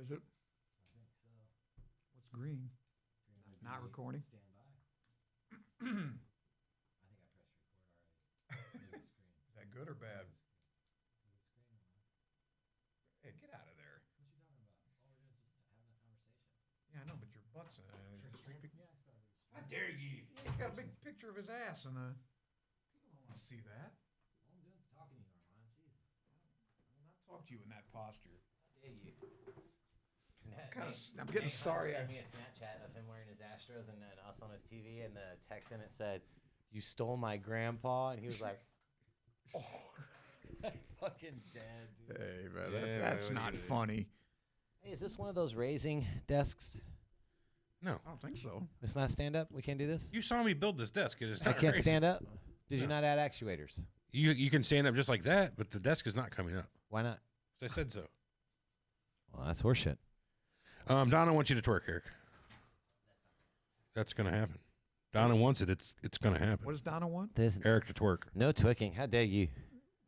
Is it? I think so. What's green? Not recording? Stand by. I think I pressed record already. Move the screen. Is that good or bad? Move the screen on. Hey, get out of there. What you talking about? All we're doing is just having a conversation. Yeah, I know, but your butt's Yeah, I started. How dare you? He's got a big picture of his ass and people don't want to see that. All I'm doing is talking to you, Armand. Jesus. I will not talk to you in that posture. How dare you? I'm getting sorry. Sent me a Snapchat of him wearing his Astros and then us on his TV, and the text in it said, "You stole my grandpa," and he was like, "Oh, fucking dead, dude." Hey, man, Yeah, that's what are you not gonna do? funny. Hey, is this one of those raising desks? No. I don't think so. It's not stand up. We can't do this. You saw me build this desk. It is I not can't raised. stand up. Did you No. not add actuators? You can stand up just like that, but the desk is not coming up. Why not? So I said so. Well, that's horseshit. Donna wants you to twerk, Eric. That's gonna happen. Donna wants it. It's gonna happen. What does Donna want? There's Eric to twerk. no twicking. How dare you?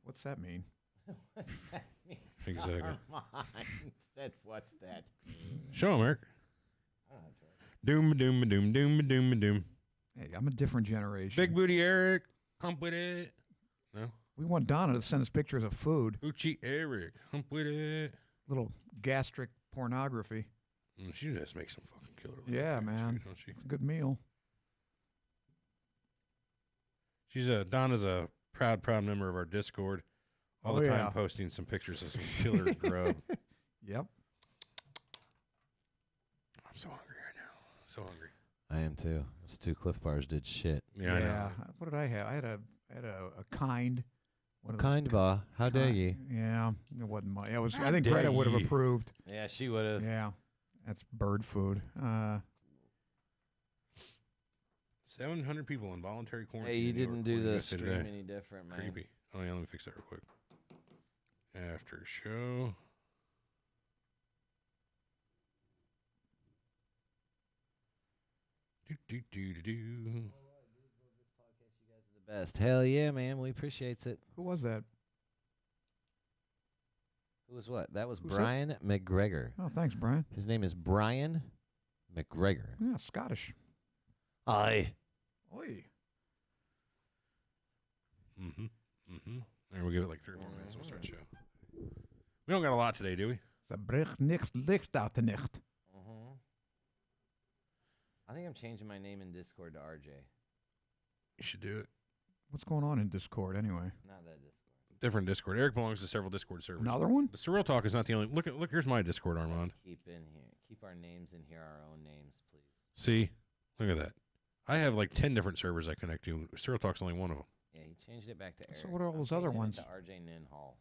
What's that mean? What's that mean? Exactly. Armand said, "What's that mean?" Show him, Eric. I don't know how to twerk. Doom, doom, doom, doom, doom, doom. Hey, I'm a different generation. Big booty, Eric. Hump with it. No. We want Donna to send us pictures of food. Uchi, Eric. Hump with it. Little gastric pornography. She just makes some fucking killer. Yeah, food, man. Don't she? It's a good meal. Donna's a proud member of our Discord. All Oh, the yeah. time posting some pictures of some killer grub. Yep. I'm so hungry right now. So hungry. I am too. Those two Cliff Bars did shit. Yeah, I know. What did I have? I had a kind. One of those Kind bar. How dare kind- you? Yeah, it wasn't my. It was. How I think dare Greta would have ye. approved. Yeah, she would have. Yeah, that's bird food. 700 people in voluntary quarantine. Hey, you in New York didn't do according to the USA stream Today. any different, man. Creepy. Oh yeah, let me fix that real quick. After show. Do do do do do. The best. Hell yeah, man. We appreciates it. Who was that? Who was what? That was Who said- Brian McGregor. Oh, thanks, Brian. His name is Brian McGregor. Yeah, Scottish. Aye. Oi. Mm-hmm. Mm-hmm. And we'll give it like 3 or 4 minutes. We'll start the show. We don't got a lot today, do we? Ze bricht nicht licht uit de nicht. Mm-hmm. I think I'm changing my name in Discord to RJ. You should do it. What's going on in Discord anyway? Not that Discord. Different Discord. Eric belongs to several Discord servers. Another one? The Surreal Talk is not the only. Look. Here's my Discord, Armand. Keep in here. Keep our names in here, our own names, please. See, look at that. I have like 10 different servers I connect to. Surreal Talk's only one of them. Yeah, he changed it back to Eric. So what are all I'm those other changing it ones? To RJ Ninhall.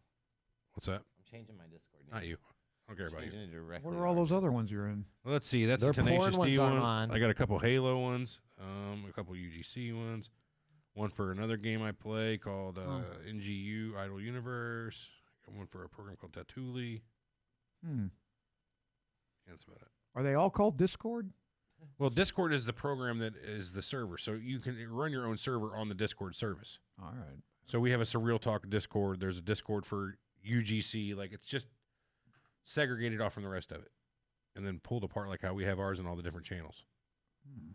What's that? I'm changing my Discord name. Not you. I don't care about you. Changing it directly What to are all those RJ's. other ones you're in? Well, let's see. That's They're a Tenacious porn D ones, one. Armand. I got a couple Halo ones. A couple UGC ones. One for another game I play called NGU Idle Universe. Got one for a program called Tatuli. Hmm. Yeah, that's about it. Are they all called Discord? Well, Discord is the program that is the server, so you can run your own server on the Discord service. All right. So we have a Surreal Talk Discord. There's a Discord for UGC. Like, it's just segregated off from the rest of it, and then pulled apart like how we have ours and all the different channels. Hmm.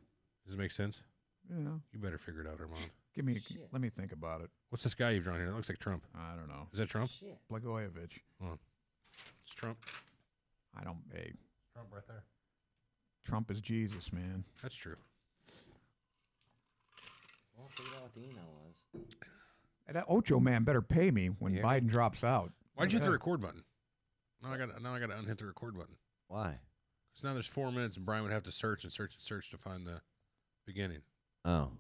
Does it make sense? Yeah. You better figure it out, Armand. Shit. Let me think about it. What's this guy you've drawn here? That looks like Trump. I don't know. Is that Trump? Shit. Blagojevich. It's Trump. I don't. Hey, Trump right there. Trump is Jesus, man. That's true. Well, figure out what the email was. And that Ocho man better pay me when You hear Biden drops out. Why'd you hit the Okay. record button? Now I got to unhit the record button. Why? Because now there's 4 minutes, and Brian would have to search and search and search to find the beginning. Oh.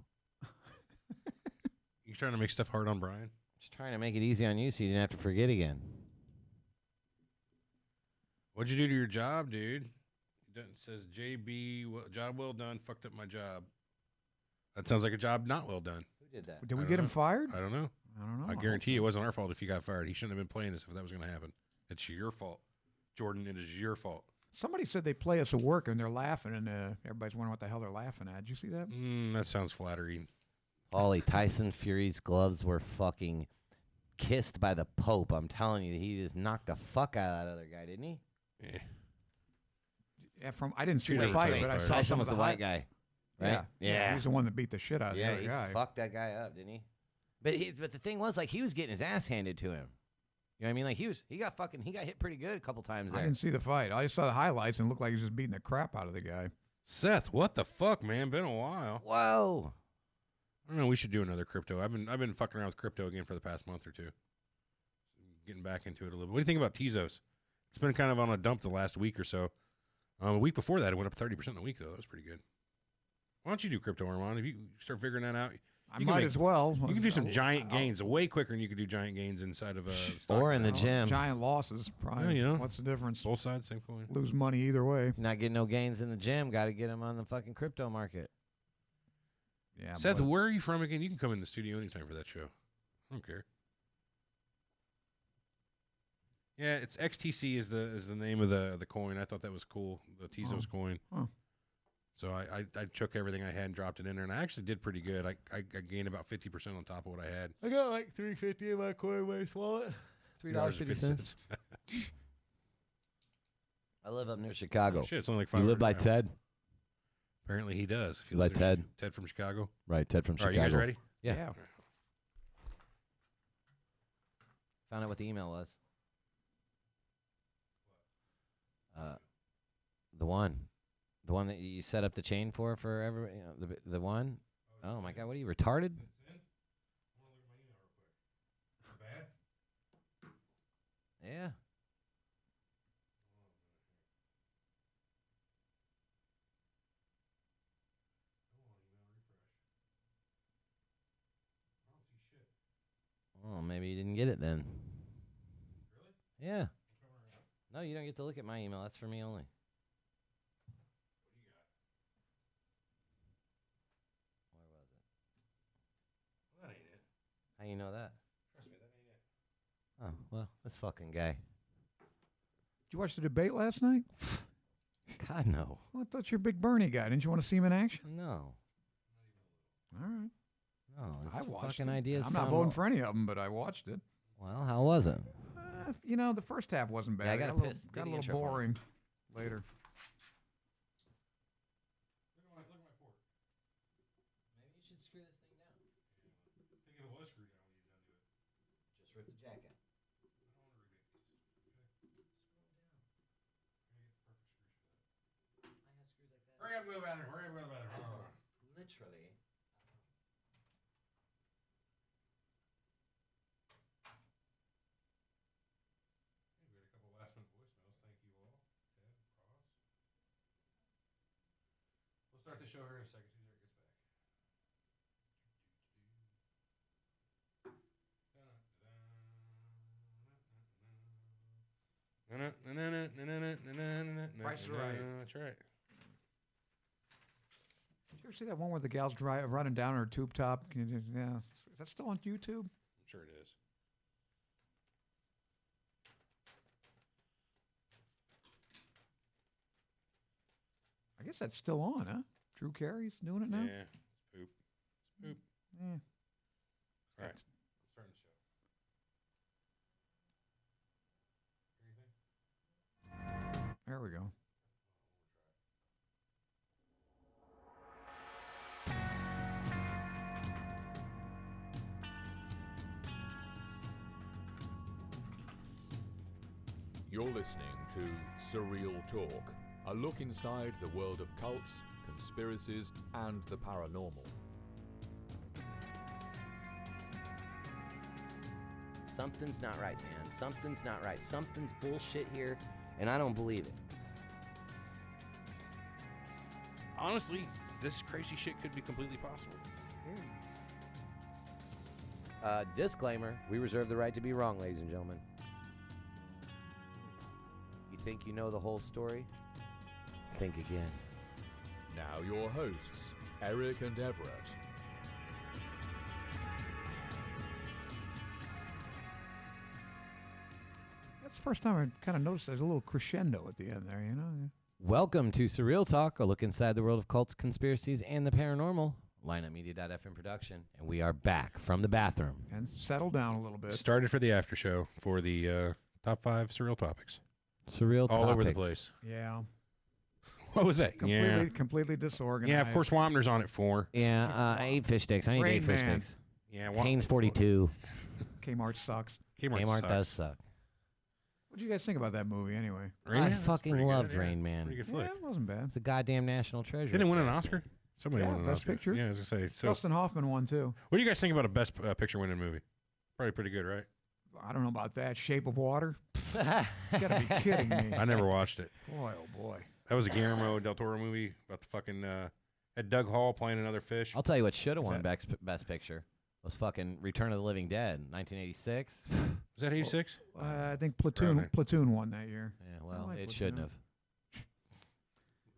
You trying to make stuff hard on Brian? Just trying to make it easy on you so you didn't have to forget again. What'd you do to your job, dude? It says JB, job well done, fucked up my job. That sounds like a job not well done. Who did that? Did we I get don't him know. fired? I don't know. I don't know. I guarantee it wasn't our fault if he got fired. He shouldn't have been playing this if that was going to happen. It's your fault. Jordan, it is your fault. Somebody said they play us at work and they're laughing, and everybody's wondering what the hell they're laughing at. Did you see that? That sounds flattering. Paulie, Tyson Fury's gloves were fucking kissed by the Pope. I'm telling you, he just knocked the fuck out of that other guy, didn't he? Yeah. Yeah, I didn't see the Wait, fight, wait, but I wait. saw Tyson some was of the the white guy, right? Yeah, he's the one that beat the shit out of the Yeah, other he guy. fucked that guy up, didn't he? But the thing was, like, he was getting his ass handed to him. You know what I mean? Like, he got hit pretty good a couple times I there. didn't see the fight. I just saw the highlights and it looked like he was just beating the crap out of the guy. Seth, what the fuck, man? Been a while. Whoa. I don't know. We should do another crypto. I've been fucking around with crypto again for the past month or two. Getting back into it a little bit. What do you think about Tezos? It's been kind of on a dump the last week or so. A week before that, it went up 30% a week, though. That was pretty good. Why don't you do crypto, Armand? If you start figuring that out, I might as well. you can do some giant gains way quicker than you could do giant gains inside of a stock. Or in the gym. Giant losses, probably. Yeah, What's the difference? Both sides, same coin. Lose money either way. Not getting no gains in the gym. Got to get them on the fucking crypto market. Yeah, Seth, but where are you from again? You can come in the studio anytime for that show. I don't care. Yeah, it's XTC is the name of the coin. I thought that was cool, the Tezos coin. Huh. So I took everything I had and dropped it in there, and I actually did pretty good. I gained about 50% on top of what I had. I got like $3.50 in my Coinbase wallet. $3.50. I live up near Chicago. Oh, shit, it's only like You 500 live by now. Ted? Apparently he does. If You like Ted? Ted from Chicago. Right, Ted from All right, Chicago. you guys ready? Yeah. Found out what the email was. The one that you set up the chain for everybody. You know, the one. Oh my God, what are you retarded? Yeah. Oh, maybe you didn't get it then. Really? Yeah. No, you don't get to look at my email. That's for me only. Where was it? Well, that ain't it. How you know that? Trust me, that ain't it. Oh, well, this fucking guy. did you watch the debate last night? God, no. Well, I thought you're a big Bernie guy. Didn't you want to see him in action? No. All right. No, I it's watched fucking it. ideas. I'm not voting for any of them, but I watched it. Well, how was it? The first half wasn't bad. Yeah, I It gotta got a little, piss. Do got a the little intro for me. boring later. Look at my port. Maybe you should screw this thing down. I think if it was screwed down, you'd undo it. Just rip the jack out. I don't want to remake these. Okay. Scroll down. I'm gonna get the perfect screws for that. I have screws like that. Hurry up, go to the bathroom. Hurry up, go to the bathroom. Literally. We had a couple last minute voicemails. Thank you all. Ted, Ross. We'll start the show here in a second. See if Eric gets back. Price is Right. That's right. Did you ever see that one where the gal's running down her tube top? Yeah. Is that still on YouTube? I'm sure it is. I guess that's still on, huh? Drew Carey's doing it now? Yeah, it's poop. It's poop. Yeah. All right, starting the show. Anything? There we go. You're listening to Surreal Talk, a look inside the world of cults, conspiracies, and the paranormal. Something's not right, man. Something's not right. Something's bullshit here, and I don't believe it. Honestly, this crazy shit could be completely possible. Disclaimer, we reserve the right to be wrong, ladies and gentlemen. You think you know the whole story? Think again. Now your hosts, Eric and Everett. That's the first time I kind of noticed there's a little crescendo at the end there, you know? Welcome to Surreal Talk, a look inside the world of cults, conspiracies, and the paranormal. LineupMedia.fm production, and we are back from the bathroom. And settle down a little bit. Started for the after show for the top 5 surreal topics. Surreal All over the topics. place. Yeah. What was that? Completely disorganized. Yeah, of course Wapner's on it 4. Yeah, I ate fish sticks. I need to Rain eat fish Man. sticks. Yeah, Haynes 42. Kmart sucks. Kmart Kmart sucks. does suck. What do you guys think about that movie anyway? Rain I Man? That's fucking pretty good, loved yeah. Rain Man. Pretty good Yeah, flick. it wasn't bad. It's a goddamn national treasure. Didn't it win an if you Oscar? ask me. Somebody Yeah, won an Best Oscar. Picture. Yeah, I was gonna say. So, Dustin Hoffman won too. what do you guys think about a Best Picture winning movie? Probably pretty good, right? I don't know about that. Shape of Water. You gotta be kidding me. I never watched it. Boy, oh boy. That was a Guillermo del Toro movie about the fucking had Doug Hall playing another fish. I'll tell you what should have Is won that- Best Picture was fucking Return of the Living Dead, 1986. Was that 86? I think Brownie. Platoon won that year. Yeah, well, like it Platoon. shouldn't have.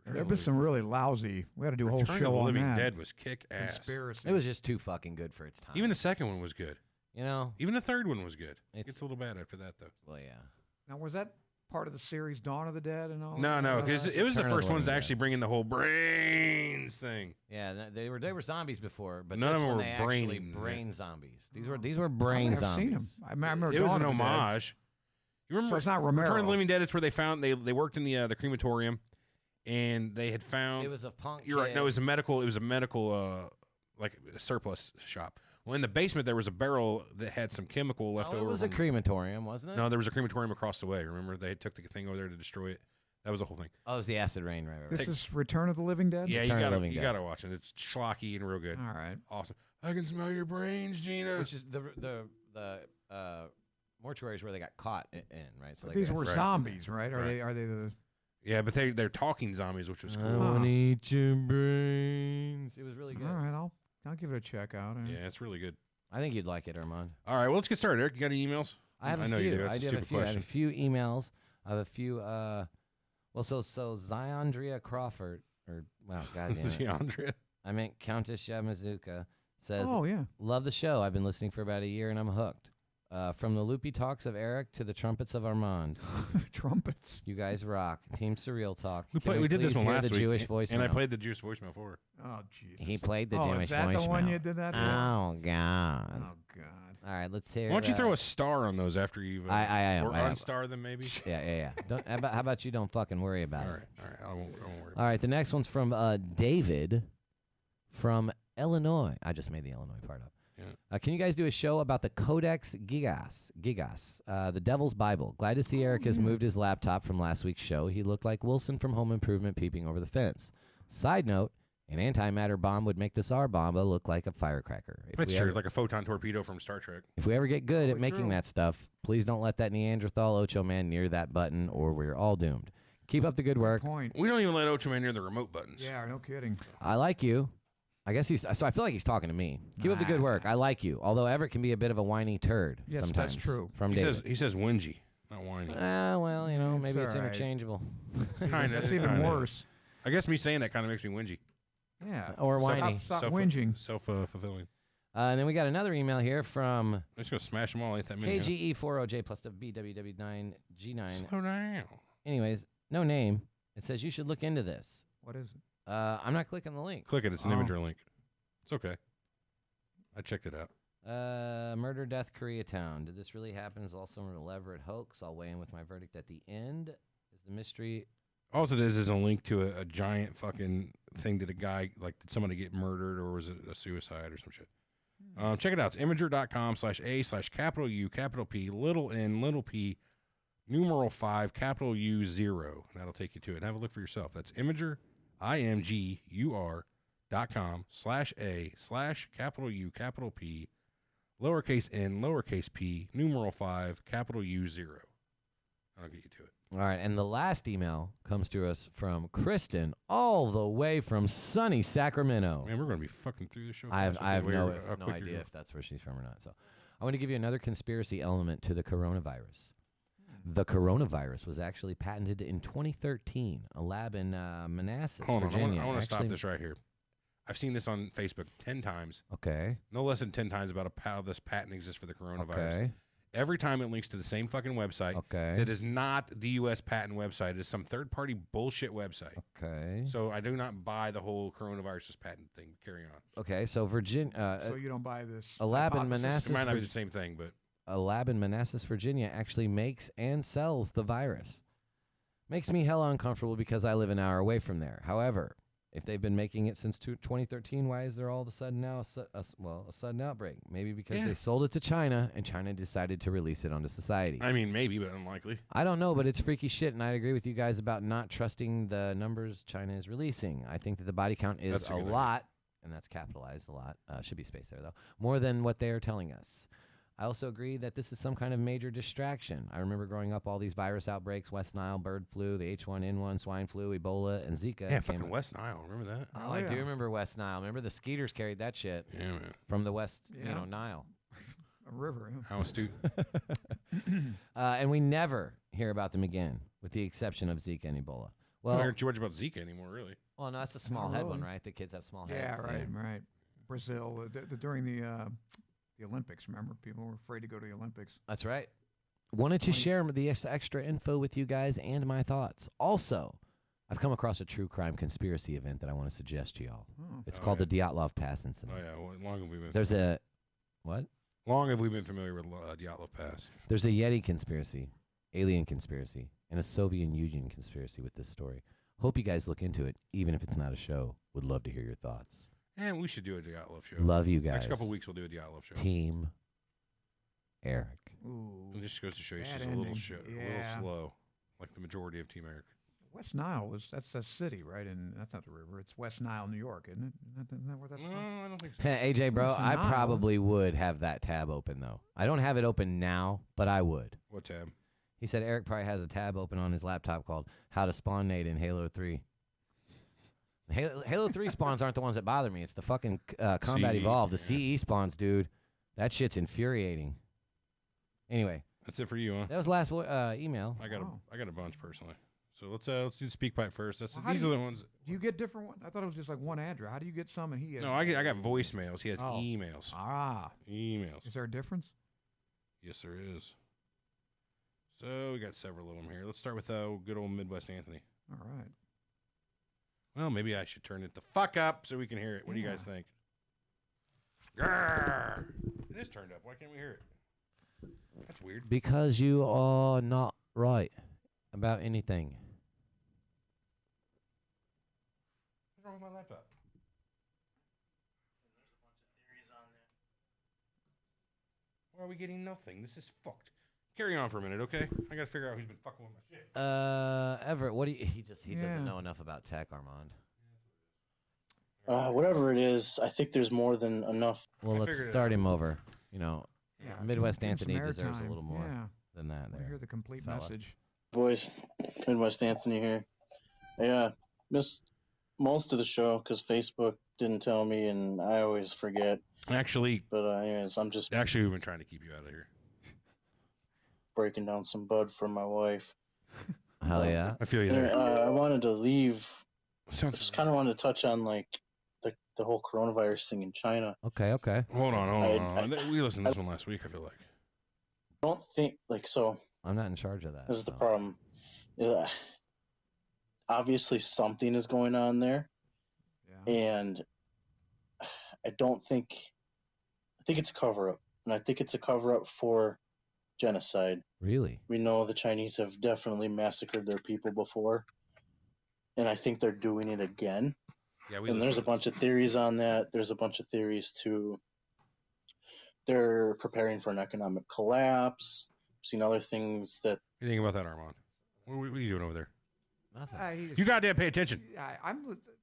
There been some really lousy. We got to do a whole Return of show the on Living that. Dead was kick ass. Conspiracy. It was just too fucking good for its time. Even the second one was good. you know, Even the third one was good. It It's- gets a little bad after that though. well, yeah. Now, was that part of the series Dawn of the Dead and all? No, no, because that's it was the Return of the first ones to Living actually bring in the whole brains thing. Yeah, they were zombies before, but None this of 'em one were they actually brain- brain zombies. These were I brain have zombies. seen him. I remember It was Dawn an of the Dead. homage. You remember? So it's not Romero. Return of the Living Dead. It's where they found they worked in the crematorium, and they had found. It was a punk. You're right. kid. No, it was a medical. It was a medical like surplus shop. Well, in the basement there was a barrel that had some chemical left Oh, over. it was a from- crematorium, wasn't it? No, there was a crematorium across the way. Remember, they took the thing over there to destroy it. That was the whole thing. Oh, it was the acid rain, right? This is Return of the Living Dead? Yeah, Return of the Living you Dead. gotta watch it. It's schlocky and real good. All right. Awesome. I can smell your brains, Gina. Which is the mortuaries where they got caught in, right? So But like these they- were Right. zombies, right? Are Right. they? Are they the? Yeah, but they're talking zombies, which was I cool. want to eat your brains. It was really good. All right, I'll give it a check out. Yeah, it's really good. I think you'd like it, Armand. All right, well, let's get started. Eric, you got any emails? I have a I know few. you do. That's I a do have a stupid few. I have a question. few emails. I have a few. Well, so Ziandria Crawford, or wow, goddamn it. Andrea. I meant Countess Yamazuka says, Oh yeah. "Love the show. I've been listening for about a year and I'm hooked. From the loopy talks of Eric to the trumpets of Armand, Trumpets. you guys rock. Team Surreal Talk. We Can did this please one hear last the week, Jewish and- voicemail? and I played the Jewish voicemail for her. Oh Jesus. He played the oh, Jewish is that voicemail. the one you did that? for? Oh God! Oh God. All right, let's hear. Why don't you throw a star on those after you've I am. or I am. unstar them maybe? Yeah. How about you don't fucking worry about All it? right. I won't worry. All right, the next one's from David from Illinois. I just made the Illinois part up. Yeah. Can you guys do a show about the Codex Gigas, the Devil's Bible? Glad to see Eric has moved his laptop from last week's show. He looked like Wilson from Home Improvement peeping over the fence. Side note, an antimatter bomb would make the Tsar Bomba look like a firecracker. That's true. Like a photon torpedo from Star Trek. If we ever get good at Probably making true. that stuff, please don't let that Neanderthal Ocho Man near that button or we're all doomed. Keep up the good work. Point. We don't even let Ocho Man near the remote buttons. Yeah, no kidding. I like you. I guess so I feel like he's talking to me. Keep up the good work. I like you. Although Everett can be a bit of a whiny turd Yes, that's sometimes. true. From He David. says whingy, not whiny. Well, It's maybe it's all right. interchangeable. Kinda, That's even kinda. worse. I guess me saying that kind of makes me whingy. Yeah. Or whiny. Stop whinging. Self-fulfilling. And then we got another email here from I'm just gonna smash them all. Ain't that many? huh? KGE40J plus the BWW9G9. Slow down. Anyways, no name. It says you should look into this. What is it? I'm not clicking the link. Click it. It's an Oh. Imager link. It's okay. I checked it out. Murder, Death, Koreatown. Did this really happen? Is also an elaborate hoax. I'll weigh in with my verdict at the end. Is the mystery? All it is a link to a giant fucking thing that a guy, like, did somebody get murdered or was it a suicide or some shit? Check it out. It's imager.com/A/capital U, capital P, little n, little p, numeral 5, capital U 0. That'll take you to it. And have a look for yourself. That's Imager, imgur.com/A/capital U, capital P, lowercase n, lowercase p, numeral 5, capital U 0. I'll get you to it. All right, and the last email comes to us from Kristen, all the way from sunny Sacramento. Man, we're going to be fucking through the show. I have fast. Okay, no wait, how quick you're idea going. if that's where she's from or not. So I want to give you another conspiracy element to the coronavirus. The coronavirus was actually patented in 2013. A lab in Manassas, Hold on, Virginia. I want to stop actually- this right here. I've seen this on Facebook 10 times, Okay. no less than 10 times about how this patent exists for the coronavirus. Okay. Every time it links to the same fucking website Okay. that is not the U.S. patent website. It is some third-party bullshit website. Okay. So I do not buy the whole coronavirus patent thing. Carry on. Okay. So Virginia, So you don't buy this? a lab in hypothesis? Manassas. It might not be Vir- the same thing, but a lab in Manassas, Virginia, actually makes and sells the virus. Makes me hella uncomfortable because I live an hour away from there. However, if they've been making it since 2013, why is there all of a sudden now a sudden outbreak? Maybe because they sold it to China and China decided to release it onto society. I mean, maybe, but unlikely. I don't know, but it's freaky shit, and I agree with you guys about not trusting the numbers China is releasing. I think that the body count is That's a a good idea. lot, and that's capitalized a lot. Should be space there, though. More than what they are telling us. I also agree that this is some kind of major distraction. I remember growing up, all these virus outbreaks, West Nile, bird flu, the H1N1, swine flu, Ebola, and Zika. Yeah, fucking West Nile. Remember that? Oh, I do remember West Nile. Remember the Skeeters carried that shit Yeah, man. from the West, Yeah. Nile. A river. Yeah. How astute. And we never hear about them again, with the exception of Zika and Ebola. I Well, don't hear too much about Zika anymore, really. no, that's a small Not head one, really. right? The kids have small heads. Yeah, right. Brazil during the Olympics. Remember, people were afraid to go to the Olympics. That's right. Wanted to share the extra info with you guys and my thoughts. Also, I've come across a true crime conspiracy event that I want to suggest to y'all. Oh. It's Oh, called yeah. the Dyatlov Pass incident. Oh, yeah. Well, long have we been There's a what? Long have we been familiar with Dyatlov Pass? There's a Yeti conspiracy, alien conspiracy, and a Soviet Union conspiracy with this story. Hope you guys look into it, even if it's not a show. Would love to hear your thoughts. And we should do a Dyatlov show. Love you guys. Next couple weeks, we'll do a Dyatlov show. Team Eric. Ooh. It just goes to show you, it's Bad just a little, ending. a little Yeah. slow, like the majority of Team Eric. West Nile that's a city, right? And that's not the river. It's West Nile, New York, isn't it? Isn't that where that's No, from? I don't think so. AJ, bro, It's a I Nile. probably would have that tab open, though. I don't have it open now, but I would. What tab? He said Eric probably has a tab open on his laptop called How to Spawn Nade in Halo 3. Halo 3 spawns aren't the ones that bother me. It's the fucking Combat CE, Evolved. The yeah. CE spawns, dude. That shit's infuriating. Anyway, That's it for you, huh? that was the last email. I got Wow. I got a bunch personally. So let's do the speak pipe first. Well, how These do are you- the ones. Do you get different ones? I thought it was just like one address. How do you get some and he has? No, I got voicemails. He has Oh. emails. Ah, Emails. is there a difference? Yes, there is. So we got several of them here. Let's start with good old Midwest Anthony. All right. Well, maybe I should turn it the fuck up so we can hear it. What do you guys Yeah. think? Grrr. It is turned up. Why can't we hear it? That's weird. Because you are not right about anything. What's wrong with my laptop? Why are we getting nothing? This is fucked. Carry on for a minute, okay? I gotta figure out who's been fucking with my shit. Everett, what do you? He Yeah. doesn't know enough about tech, Armand. Whatever it is, I think there's more than enough. Well, I let's figured it start out. him over. You know, Yeah. Midwest give him some Anthony deserves a airtime. little more Yeah. than that. I want to There. hear the complete fella. message. Boys, Midwest Anthony here. I missed most of the show because Facebook didn't tell me, and I always forget. Actually, But anyways, I'm just we've been trying to keep you out of here. breaking down some bud for my wife. Hell yeah. I feel you And, there. I wanted to leave. I Sounds just kind of wanted to touch on like the whole coronavirus thing in China. Okay. Hold on. I- We listened to this one last week, I feel like. I don't think so. I'm not in charge of that. This is the so. problem. Obviously, something is going on there. Yeah. And I think it's a cover up, and I think it's a cover up for genocide. Really? We know the Chinese have definitely massacred their people before, and I think they're doing it again. Yeah, And there's a bunch of theories on that. There's a bunch of theories too. They're preparing for an economic collapse. I've seen other things that What do you think about that, Armand? What are you doing over there? Nothing. You goddamn pay attention.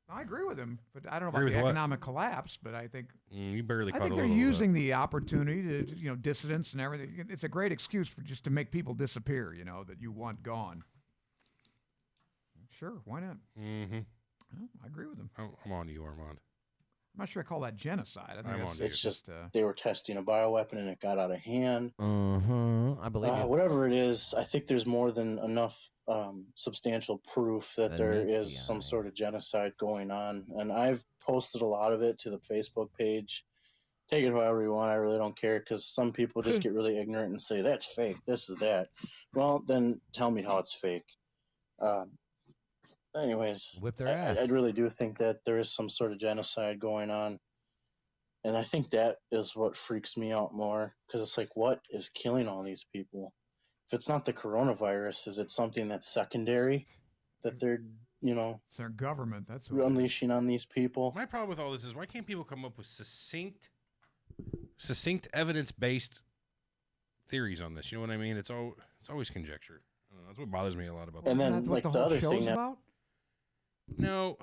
I agree with him, but I don't know Agree about with the what? economic collapse. But I think You barely caught I think a they're little using the opportunity to dissidents and everything. It's a great excuse for just to make people disappear. That you want gone. Sure, why not? Mm-hmm. Well, I agree with him. I'm on to you, Armand. I'm not sure I call that genocide. I think I'm that's on to you. it's just uh, they were testing a bioweapon and it got out of hand. I believe you. Whatever it is, I think there's more than enough substantial proof that That there meets is the some eye. sort of genocide going on. And I've posted a lot of it to the Facebook page. Take it however you want. I really don't care because some people just get really ignorant and say, that's fake, this is that. Well, then tell me how it's fake. Anyways, Whip their ass. I really do think that there is some sort of genocide going on. And I think that is what freaks me out more because it's like, what is killing all these people? If it's not the coronavirus, is it something that's secondary? that they're, It's our government. That's what it is. unleashing on these people. My problem with all this is why can't people come up with succinct, evidence-based theories on this? You know what I mean? It's always conjecture. That's what bothers me a lot about this. And Isn't then, that what like, the the whole other show's thing that- about? No,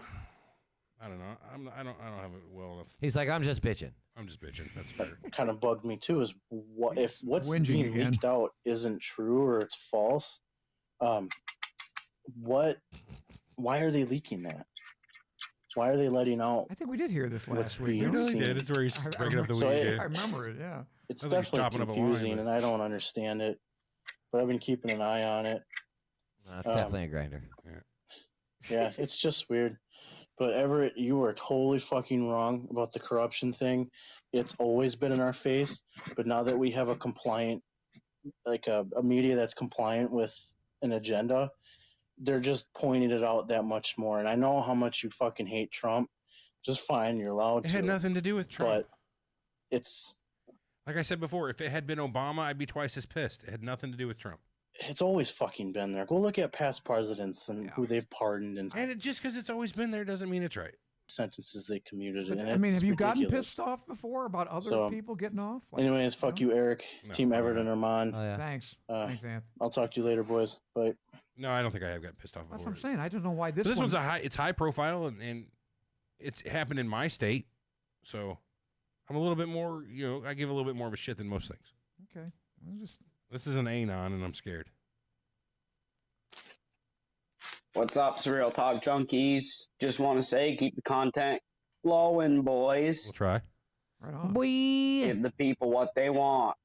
I don't know. I don't have it well enough. He's like, I'm just bitching. I'm just bitching. That's fair. Kind of bugged me too is what He's if what's whinging being again. leaked out isn't true or it's false. Why are they leaking that? Why are they letting out? I think we did hear this What's last week. being didn't we? seen? It's where he's I breaking up the So weed. it- yeah. I remember it, yeah. It's Sounds like he's definitely chopping up a line, confusing, but- and I don't understand it. But I've been keeping an eye on it. That's definitely a grinder. Yeah, it's just weird. But Everett, you are totally fucking wrong about the corruption thing. It's always been in our face, but now that we have a compliant, like a media that's compliant with an agenda, they're just pointing it out that much more. And I know how much you fucking hate Trump. Just fine, you're allowed It to. had nothing to do with Trump. But it's Like I said before, if it had been Obama, I'd be twice as pissed. It had nothing to do with Trump. always fucking been there. Go look at past presidents and who they've pardoned and And just because it's always been there doesn't mean it's right. sentences they commuted. But, And I mean, it's have you gotten ridiculous. pissed off before about other So, people getting off? Like, Anyways, fuck you, Eric, No, Team fuck Everett you. and Armand. Oh, yeah. Thanks. Uh, Thanks, Anth. I'll talk to you later, boys. Bye. No, I don't think I have gotten pissed off That's before. what I'm saying. I don't know why But this, this one's it's high profile and it's happened in my state, so I'm a little bit more. I give a little bit more of a shit than most things. Okay. Well, just This is an anon, and I'm scared. What's up, Surreal Talk junkies? Just want to say, keep the content flowing, boys. We'll try. right on. Boy. Give the people what they want.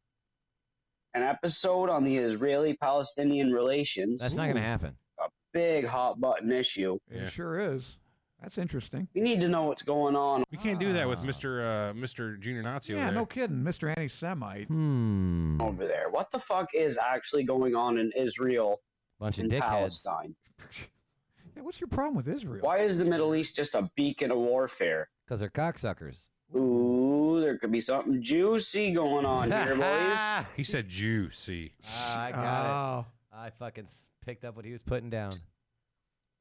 An episode on the Israeli-Palestinian relations. That's not going to happen. Big hot button issue. It Yeah. sure is. That's interesting. We need to know what's going on. We can't do that with Ah. Mr. Junior Nazi over Yeah, there. no kidding. Mr. Anti-Semite. Over there. What the fuck is actually going on in Israel Bunch of and dickheads. Palestine? Yeah, what's your problem with Israel? Why is the Middle East just a beacon of warfare? Because they're cocksuckers. Ooh, there could be something juicy going on here, boys. He said juicy. I got it. Oh. I fucking picked up what he was putting down.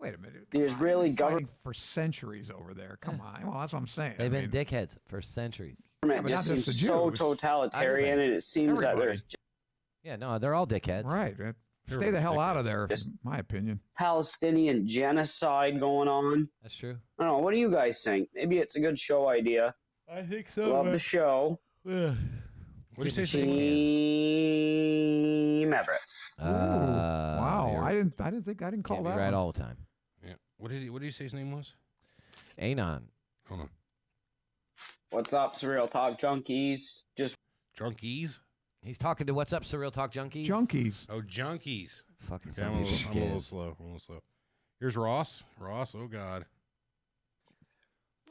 Wait a minute. The Come on, Israeli they've been fighting for centuries over there. Come on. Well, that's what I'm saying. They've I been mean, dickheads for centuries. Government but not just just seems the so Jews. totalitarian, Everybody. and it seems that Everybody. there's Yeah, no, they're all dickheads. Right. Stay the Everybody's hell out of dickheads. there, Just- in my opinion. Palestinian genocide going on. That's true. I don't know. What do you guys think? Maybe it's a good show idea. I think Love the show. What do you say? Shake Steve? Team Everett. Wow. you're- I didn't call can't be that right one. all the time. Yeah. What did you say his name was? Anon. Hold on. What's up, Surreal Talk junkies? Just Drunkies? He's talking to What's Up, Surreal Talk Junkies? Junkies. Oh, junkies. Fucking Okay, some I'm a people's little kids. slow. I'm a little slow. Here's Ross. Ross, oh God.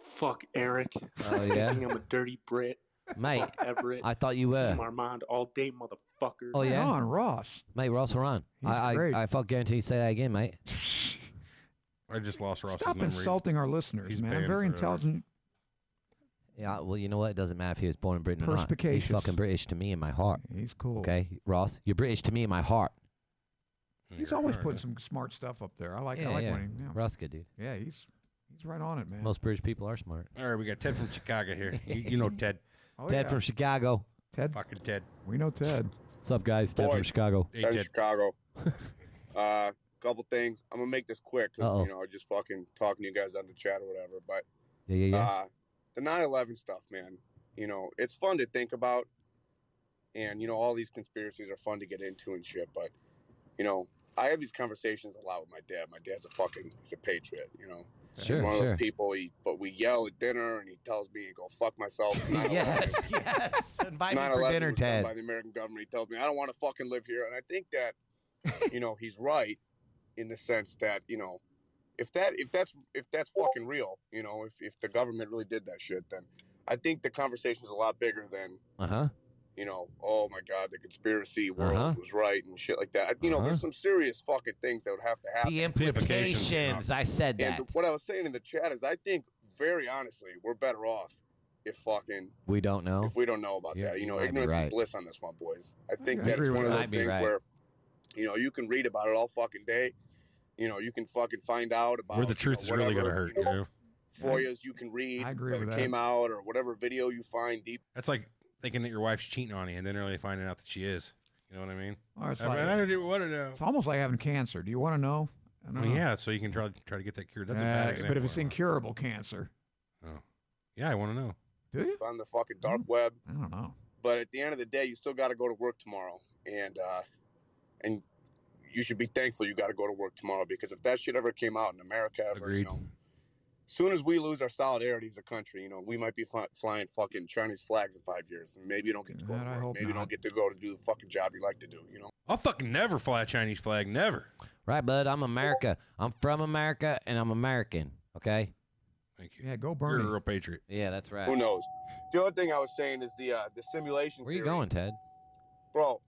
Fuck Eric. Oh, yeah? Thinking I'm a dirty Brit. Mate, Fuck Everett. I thought you were. Team Armand all day, motherfucker. Oh, yeah? Right on, Ross. Mate, we're also on. He's I great. fuck guarantee you say that again, mate. I just lost Ross's Stop memory. insulting our listeners, He's man. I'm banned very forever. intelligent. Yeah, well, you know what? It doesn't matter if he was born in Britain or not. He's Perspicacious. fucking British to me in my heart. He's cool. Okay, Ross, you're British to me in my heart. He's You're always right, putting huh? some smart stuff up there. I like Yeah, when yeah. he, yeah. Ross, good dude. Yeah, he's right on it, man. Most British people are smart. All right, we got Ted from Chicago here. You know Ted. Oh, Ted yeah. from Chicago. Ted. Fucking Ted. We know Ted. What's up, guys? Ted from Boys. Chicago. Hey, Ted Ted. Chicago. Couple things. I'm gonna make this quick Uh-oh. because just fucking talking to you guys on the chat or whatever. But Yeah. the 9/11 stuff, man. It's fun to think about, and all these conspiracies are fun to get into and shit. But I have these conversations a lot with my dad. My dad's he's a patriot. Sure, He's one of sure. those people. We yell at dinner, and he tells me to go fuck myself. 9/11 yes, yes. Invite me for 9/11 dinner, was done Ted. by the American government. He tells me I don't want to fucking live here, and I think that he's right in the sense that if that's fucking real, if the government really did that shit, then I think the conversation's a lot bigger than Uh-huh. oh my god, the conspiracy world was right and shit like that. There's some serious fucking things that would have to happen. The implications. implications. I said that. And what I was saying in the chat is I think very honestly we're better off if We don't know. if we don't know about Yeah, that. you might be Ignorance right. is bliss on this one, boys. I think I that's agree with one of that. those Might be things right. where, you can read about it all fucking day, You can fucking find out about Where the truth is really gonna hurt. FOIAs you can read I agree with that. came out, or whatever video you find deep. That's like thinking that your wife's cheating on you and then really finding out that she is. You know what I mean? Or it's, I like, don't want to know. it's almost like having cancer. Do you want to know? I don't know. Yeah, so you can try to get that cured. That's a bad example. But if it's incurable cancer, yeah, I want to know. do you? On the fucking dark web. I don't know. But at the end of the day, you still got to go to work tomorrow, and you should be thankful you got to go to work tomorrow, because if that shit ever came out in America, Agreed. As soon as we lose our solidarity as a country, we might be flying fucking Chinese flags in 5 years, and maybe you don't get to go to work. Maybe you don't get to go to do the fucking job you like to do. I'll fucking never fly a Chinese flag. Never. Right, bud. I'm America. I'm from America, and I'm American. Okay. Thank you. Yeah, go You're Bernie. a real patriot. Yeah, that's right. Who knows? The other thing I was saying is the simulation. Where you theory. going, Ted? Bro?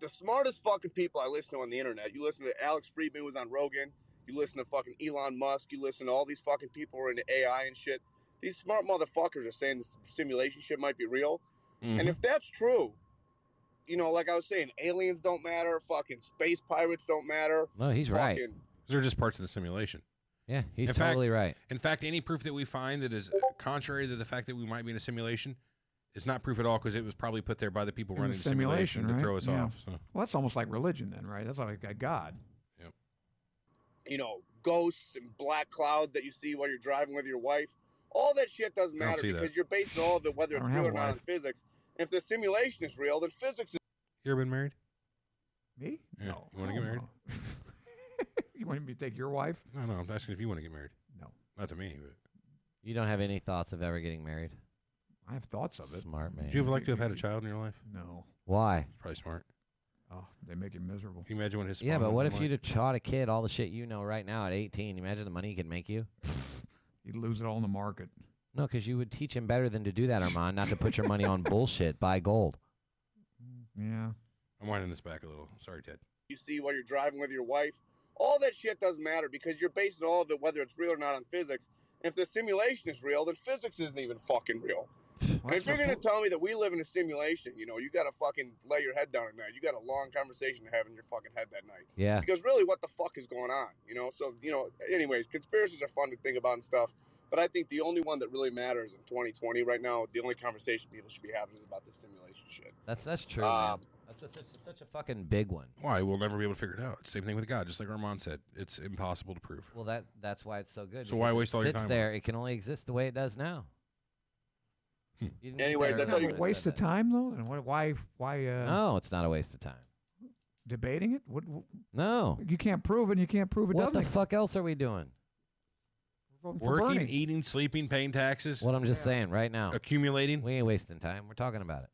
The smartest fucking people I listen to on the internet. You listen to Alex Friedman, who was on Rogan. You listen to fucking Elon Musk. You listen to all these fucking people who are into AI and shit. These smart motherfuckers are saying this simulation shit might be real. Mm-hmm. And if that's true, like I was saying, aliens don't matter. Fucking space pirates don't matter. No, he's right. They're just parts of the simulation. Yeah, he's In totally fact- right. In fact, any proof that we find that is contrary to the fact that we might be in a simulation is not proof at all, because it was probably put there by the people In running the the simulation to right? throw us Yeah. off. So. Well, that's almost like religion then, right? That's like a god. Ghosts and black clouds that you see while you're driving with your wife. All that shit doesn't I don't matter, see because that. you're basing all of it, whether I it's don't real have or a not, wife. on physics. And if the simulation is real, then physics is. You ever been married? Me? Yeah. No. You wanna get married? No. You want me to take your wife? No, I'm asking if you want to get married. No. Not to me, but You don't have any thoughts of ever getting married? I have thoughts of it. Smart man. would you ever like to have had a child in your life? No. Why? It's probably smart. Oh, they make you miserable. Can you imagine what his Yeah, spawn but would what have if been you'd have taught a kid all the shit you know right now at 18? You imagine the money he could make you? You'd lose it all in the market. No, because you would teach him better than to do that, Armand, not to put your money on bullshit. Buy gold. Yeah. I'm winding this back a little. Sorry, Ted. You see while you're driving with your wife. All that shit doesn't matter, because you're basing all of it, whether it's real or not, on physics. And if the simulation is real, then physics isn't even fucking real. And if you're going to tell me that we live in a simulation, you got to fucking lay your head down at night. You got a long conversation to have in your fucking head that night. Yeah. Because really, what the fuck is going on? So, anyways, conspiracies are fun to think about and stuff. But I think the only one that really matters in 2020 right now, the only conversation people should be having is about this simulation shit. That's true, man. That's such a fucking big one. Why? We'll never be able to figure it out. Same thing with God, just like Armand said. It's impossible to prove. Well, that's why it's so good. So why because waste it all your sits time there. It can only exist the way it does now. You didn't get Anyways, there I thought if you- would've A waste said of that. time though. And why? No, it's not a waste of time. Debating it? What? No. You can't prove it. And you can't prove it. What the doesn't. fuck else are we doing? We're voting for Working, Bernie. eating, sleeping, paying taxes, What I'm just saying right now. accumulating. We ain't wasting time. We're talking about it.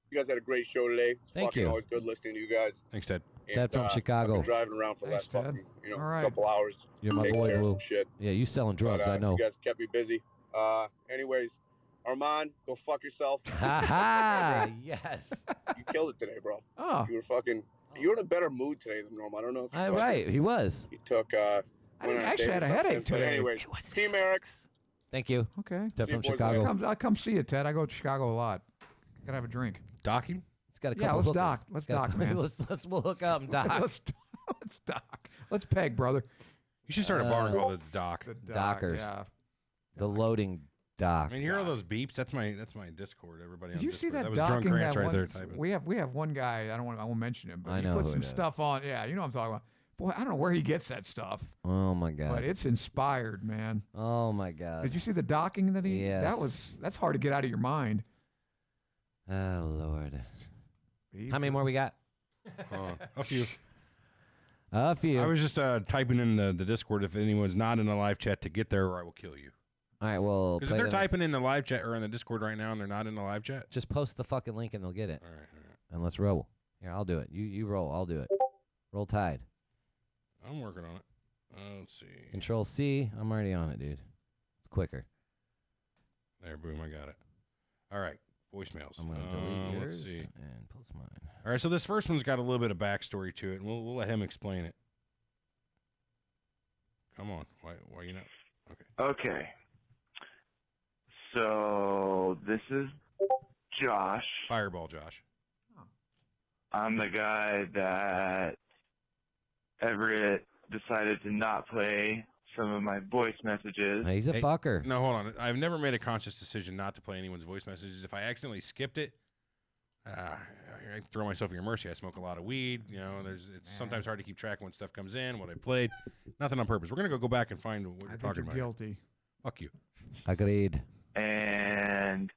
You guys had a great show today. It's Thank fucking you. always good listening to you guys. Thanks, Ted. And, Ted from I've Chicago. been driving around for the Thanks, last Ted. fucking, All right. couple hours. You're my taking boy, care of Will. some shit. Yeah, you selling drugs, But, I know. You guys kept me busy. Anyways, Armand, go fuck yourself. Ha ha! Yes. You killed it today, bro. Oh, You were in a better mood today than normal. I don't know if you All fucking- right, he was. You took I went on a actually date had or a something. headache But today. anyways, Team Eric. Thank you. okay. Ted See from you boys Chicago. I come see you, Ted. I go to Chicago a lot. Gotta have a drink. Docking? It's got a Yeah, couple let's hookers. dock. Let's It's got a- dock, man. We'll hook up and dock. let's dock. Let's peg, brother. You should start a bar called the Dock. The Dockers. Yeah. The loading dock. I mean, you hear all those beeps? That's my Discord. Everybody Did on you see Discord. that That was drunk docking rants that right there one? typing. We have one guy. I won't mention him, but I he know put who some it stuff is. on. Yeah, you know what I'm talking about. Boy, I don't know where he gets that stuff, Oh my god. but it's inspired, man. Oh my god. Did you see the docking that he? Yes. That's hard to get out of your mind. Oh lord. He's How many more we got? A few. A few. I was just typing in the Discord if anyone's not in the live chat to get there or I will kill you. All right. Well, Because if they're typing in the live chat or in the Discord right now and they're not in the live chat. just post the fucking link and they'll get it. All right. And let's roll. Here, I'll do it. You roll. I'll do it. Roll Tide. I'm working on it. Let's see. Control C. I'm already on it, dude. It's quicker. There, boom, I got it. All right, voicemails. I'm gonna delete yours Let's see. and post mine. All right, so this first one's got a little bit of backstory to it, and we'll let him explain it. Come on, why you not? Okay. Okay. So this is Josh. Fireball, Josh. I'm the guy that decided to not play some of my voice messages. He's a fucker. No, hold on. I've never made a conscious decision not to play anyone's voice messages. If I accidentally skipped it, I throw myself at your mercy. I smoke a lot of weed. You know, it's sometimes hard to keep track of when stuff comes in, what I played. Nothing on purpose. We're going to go back and find what you're talking about. Guilty. Fuck you. Agreed. And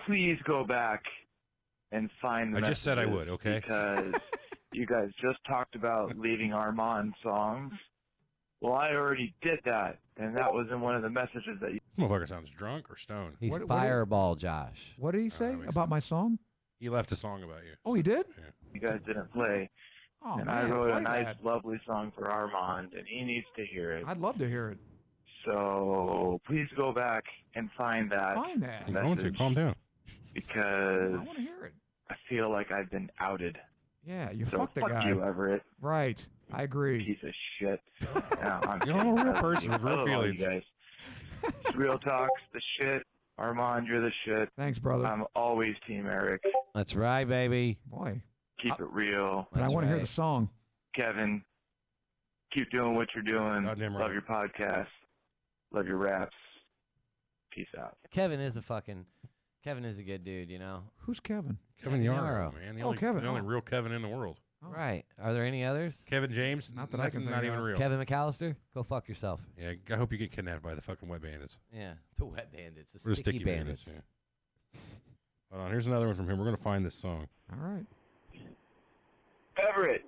please go back and find the I just said I messages, would, okay? Because you guys just talked about leaving Armand songs. Well, I already did that, and that was in one of the messages that you... This motherfucker sounds drunk or stoned. He's Fireball, Josh. What did he say about my song? He left a song about you. Oh, he did? Yeah. You guys didn't play. Oh, and man, I wrote a play nice, that. lovely song for Armand, and he needs to hear it. I'd love to hear it. So please go back and find that. Find that. I'm going to. Calm down. Because I want to hear it. I feel like I've been outed. Yeah, you So fucked the fuck guy. you, Everett. Right. I agree. Piece of shit. No, I'm You're a real kidding. person with I real love all feelings. you guys. Surreal Talk's the shit. Armand, you're the shit. Thanks, brother. I'm always Team Eric. That's right, baby. Boy. Keep it real. But I want to hear the song. Kevin, keep doing what you're doing. Goddamn right. Love your podcast. Love your raps. Peace out. Kevin is a good dude, you know. Who's Kevin? Kevin Yarrow, Yarrow. man. Kevin. The only real Kevin in the world. Right. Are there any others? Kevin James? Not that I That's can not think even of. real. Kevin McAllister? Go fuck yourself. Yeah, I hope you get kidnapped by the fucking wet bandits. Yeah. The wet bandits. The Or the sticky, sticky bandits. yeah. Hold on, here's another one from him. We're going to find this song. All right. Everett,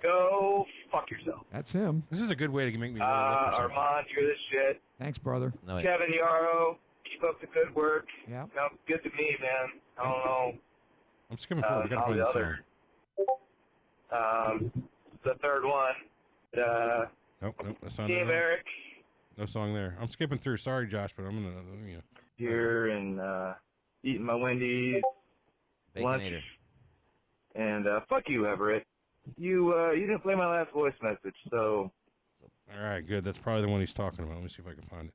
go fuck yourself. That's him. This is a good way to make me really look for something. Armand, you're the shit. Thanks, brother. No, wait. Kevin Yarrow, keep up the good work. Yeah. Sounds good to me, man. I don't know. I'm skipping forward. We got to find the this song. other. The third one. Nope, that's not Team it. Eric No song there. I'm skipping through. Sorry, Josh, but I'm going to, you know. here and eating my Wendy's lunch. Baconator. And fuck you, Everett. You didn't play my last voice message, so All right, good. That's probably the one he's talking about. Let me see if I can find it.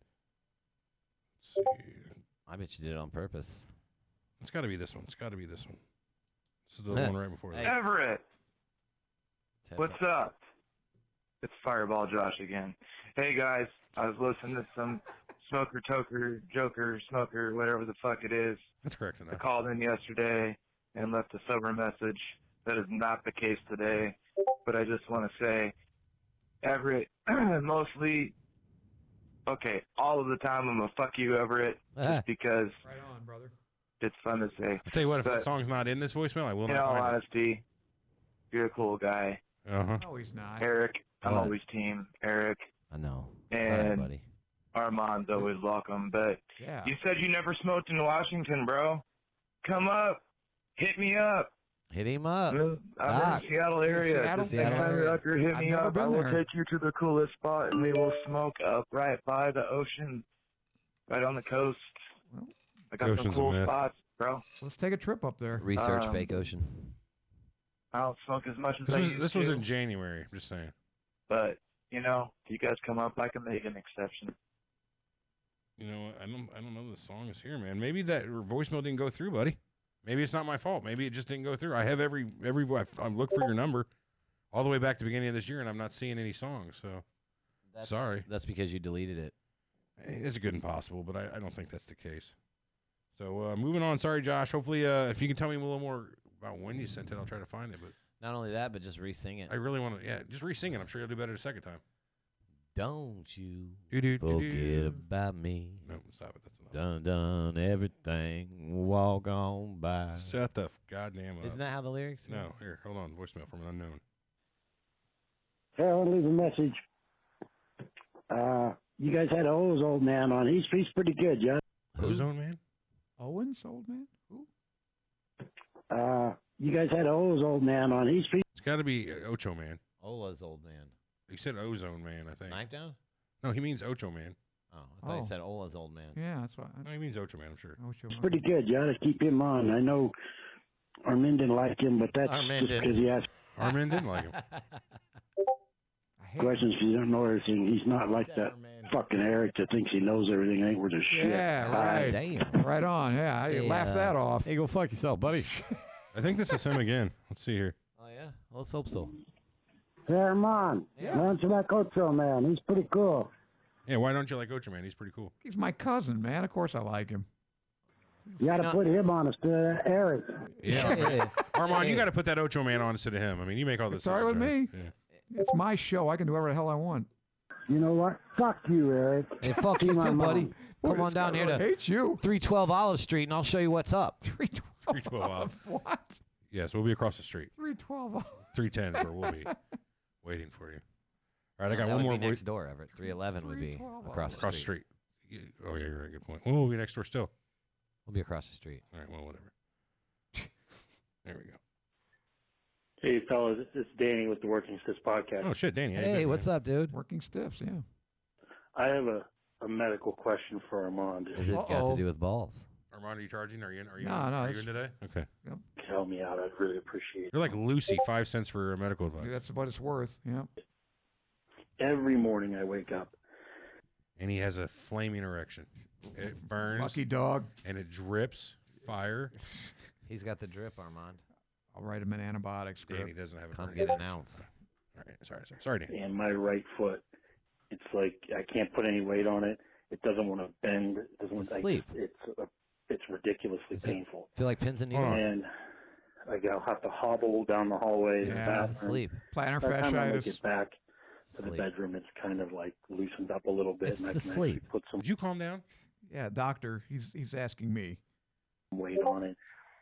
Let's see. I bet you did it on purpose. It's got to be this one. It's got to be this one. This is the one right before Hey. that. Everett, what's up? It's Fireball Josh again. Hey guys, I was listening to some Smoker Toker, Joker, Smoker, whatever the fuck it is. That's correct I enough. called in yesterday and left a sober message. That is not the case today. But I just want to say, Everett, mostly, okay, all of the time I'm a fuck you, Everett, just because Right on, brother. it's fun to say. I'll tell you what, if that But song's not in this voicemail, I will in not all find honesty, you're a cool guy. it. Uh-huh. No, he's not. Eric, I'm What? always team Eric. I know. Sorry, And buddy. Armand's always welcome. But Yeah. you said you never smoked in Washington, bro. Come up. Hit me up. Hit him up. I'm in Doc. the Seattle area. Seattle? Just next time you're up here, hit I've me never up. been I will there. take you to the coolest spot, and we will smoke up right by the ocean, right on the coast. Well, I got some Ocean's a cool myth. spots, bro. Let's take a trip up there. Research Um, fake ocean. I don't smoke as much as I used This was to, in January. I'm just saying. but you know, if you guys come up, I can make an exception. You know, I don't know the song is here, man. Maybe that voicemail didn't go through, buddy. Maybe it's not my fault. Maybe it just didn't go through. I have I've looked for your number all the way back to the beginning of this year, and I'm not seeing any songs. So sorry. That's because you deleted it. It's good and possible, but I don't think that's the case. So moving on. Sorry, Josh. Hopefully, if you can tell me a little more about when you sent it, I'll try to find it. But Not only that, but just re-sing it. I really want to. Yeah, just re-sing it. I'm sure you'll do better the second time. Don't you Do-do-do-do. forget about me. No, stop it. That's enough. Done everything. Walk on by. Shut the goddamn up. Isn't that how the lyrics? No, here, hold on. Voicemail from an unknown. Hey, I'll leave a message. You guys had O's old man on. He's pretty good, yeah. Ozone Man? Owens, old man? Who? You guys had O's old man on. He's It's got to be Ocho Man. Ola's old man. He said Ozone Man, I think. Snipe down? No, he means Ocho Man. Oh, I thought you said Ola's old man. Yeah, that's what. No, he means Ocho Man, I'm sure. pretty good. You ought to keep him on. I know Armin didn't like him, but that's Armin just didn't. because he asked Armin didn't like him. questions if you don't know everything. He's not like that fucking Eric that thinks he knows everything. Ain't worth a shit. Yeah, right. Damn. Right on. Yeah, I laugh that off. Hey, go fuck yourself, buddy. I think this is him again. Let's see here. Oh, yeah? Well, let's hope so. Hey, Armand. Yeah. Why don't you like Ocho Man? He's pretty cool. Yeah, why don't you like Ocho Man? He's pretty cool. He's my cousin, man. Of course I like him. You got to put him on instead of Eric. Yeah, Armand, you got to put that Ocho Man on instead of him. I mean, you make all this. It's all right with me. Yeah. It's my show. I can do whatever the hell I want. You know what? Fuck you, Eric. Hey, fuck you too, buddy. Come on down here to hate you. 312 Olive Street, and I'll show you what's up. 312 Olive. What? Yes, we'll be across the street. 312. 310 is where we'll be waiting for you. All right, I got that one would more be next voice. door, Everett. 311 would be across the street. Oh, yeah, you're right. Good point. We'll be next door still. We'll be across the street. All right, well, whatever. There we go. Hey, fellas, it's Danny with the Working Stiffs podcast. Oh, shit, Danny. Hey, what's up, dude? Working Stiffs, yeah. I have a medical question for Armand. Is it got to do with balls? Armand, are you charging? Are you in? Are you No, in today? Okay. Yep. Help me out. I'd really appreciate it. You're like Lucy, 5 cents for medical advice. That's what it's worth, yeah. Every morning I wake up. And he has a flaming erection. It burns. Lucky dog. And it drips fire. He's got the drip, Armand. I'll write him an antibiotic script. Danny doesn't have a Come burning get an erection. ounce. All right, sorry, Danny. And my right foot, it's like I can't put any weight on it. It doesn't want to bend. It doesn't want sleep. It's ridiculously painful. Feel like pins and needles? And I'll have to hobble down the hallway to the bathroom. Sleep. Plantar By the time I fasciitis. get back to the bedroom, it's kind of like loosened up a little bit. It's and I the can sleep. actually put some Would you calm down? Yeah, doctor, he's asking me. weight on it.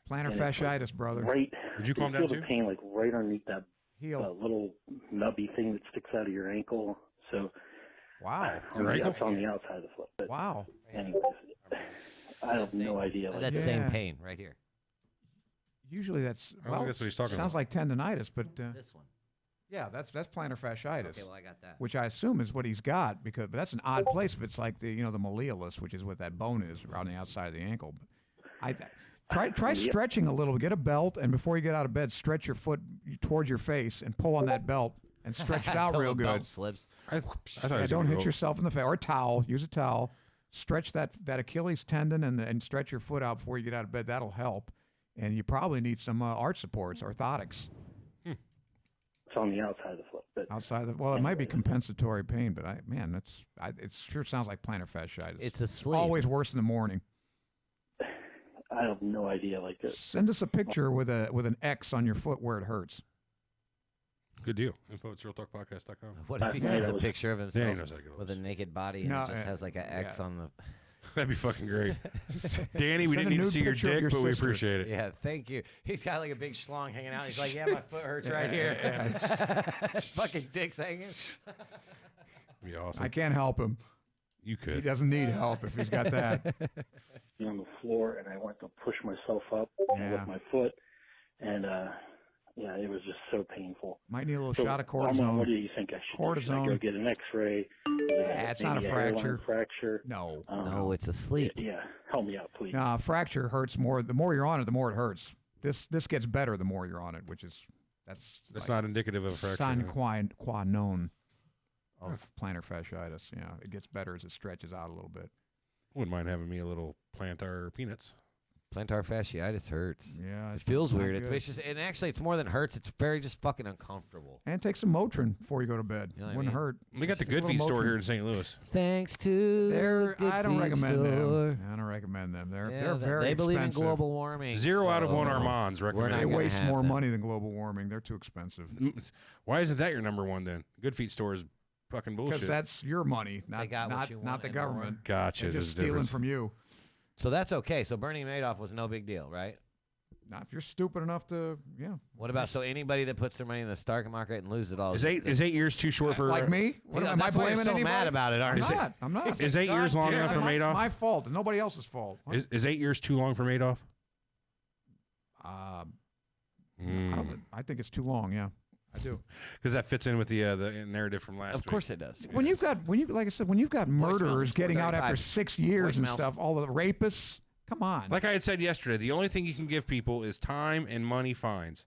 Plantar And it's like fasciitis, brother. Right. Would you calm feel down the too? pain like right underneath that heel, little nubby thing that sticks out of your ankle. So, wow, that's on the outside of the foot. But wow. anyways, I have no idea. Like, That same pain right here. Usually that's I don't think that's what he's talking sounds about. like tendonitis, but This one. yeah, that's plantar fasciitis. Okay, well, I got that. Which I assume is what he's got but that's an odd place if it's like the the malleolus, which is what that bone is around the outside of the ankle. But try stretching a little. Get a belt, and before you get out of bed, stretch your foot towards your face and pull on that belt and stretch it out Until real the good. belt slips. I thought it was Don't gonna hit go- yourself in the face, or a towel. Use a towel. Stretch that Achilles tendon and stretch your foot out before you get out of bed. That'll help. And you probably need some arch supports, orthotics. it's on the outside of the foot. But Outside of it might be compensatory pain, but it sure sounds like plantar fasciitis. It's a sleep. Always worse in the morning. I have no idea. Like this. Send us a picture with an X on your foot where it hurts. Good deal. Info at surrealtalkpodcast.com. What if he sends a picture of Danny himself knows how to get with those. a naked body and No, it just has like an X on the... That'd be fucking great. Danny, we Send didn't a need to nude see your picture of dick, your but we sister. appreciate it. Yeah, thank you. He's got like a big schlong hanging out. He's like, yeah, my foot hurts right here. Fucking dick's hanging. Be awesome. I can't help him. You He could. doesn't need help if he's got that. On the floor, and I went to push myself up with my foot, and it was just so painful. Might need a little So, shot of Armand, cortisone. what do you think I should do? Should I Cortisone. go get an X-ray? Yeah, it's not a Maybe hairline fracture. Fracture. No. No, it's a sleep. Yeah, help me out, please. No, fracture hurts more. The more you're on it, the more it hurts. This gets better the more you're on it, which is that's That's like not indicative of a fracture. sine no. qua non of plantar fasciitis. Yeah, it gets better as it stretches out a little bit. Wouldn't mind having me a little plantar peanuts. Plantar fasciitis hurts. Yeah, It feels not weird. good. It's just, and actually, it's more than hurts. It's very just fucking uncomfortable. And take some Motrin before you go to bed. You know what I Wouldn't mean? hurt. They got the Just a Good little Feet store Motrin. here in St. Louis. Thanks to They're, the I don't Good Feet recommend store. them. I don't recommend them. They're Yeah, very they believe expensive. in global warming. 0 out of 1 so Armands we're recommend. not They gonna waste have more them. money than global warming. They're too expensive. Why isn't that your number one then? Good Feet store is fucking bullshit. Because that's your money, not got what not, you not want the and more. government. Gotcha. They're There's just a stealing difference. from you. So that's okay. So Bernie Madoff was no big deal, right? Now, if you're stupid enough to, What about anybody that puts their money in the stock market and loses it all? Is 8 years too short for like me? What, Yeah, am I that's why you're blaming so anybody? mad about it, aren't I'm you? not. I'm not. Is 8 years long enough for It's Madoff? my fault. It's nobody else's fault. Is 8 years too long for Madoff? I think it's too long. Yeah, I do. Because that fits in with the narrative from last week. Of course it does. When you've got like I said, when you've got murderers getting out after 4:35. 6 years and Voicemails. stuff, all the rapists. Come on. Like I had said yesterday, the only thing you can give people is time and money fines.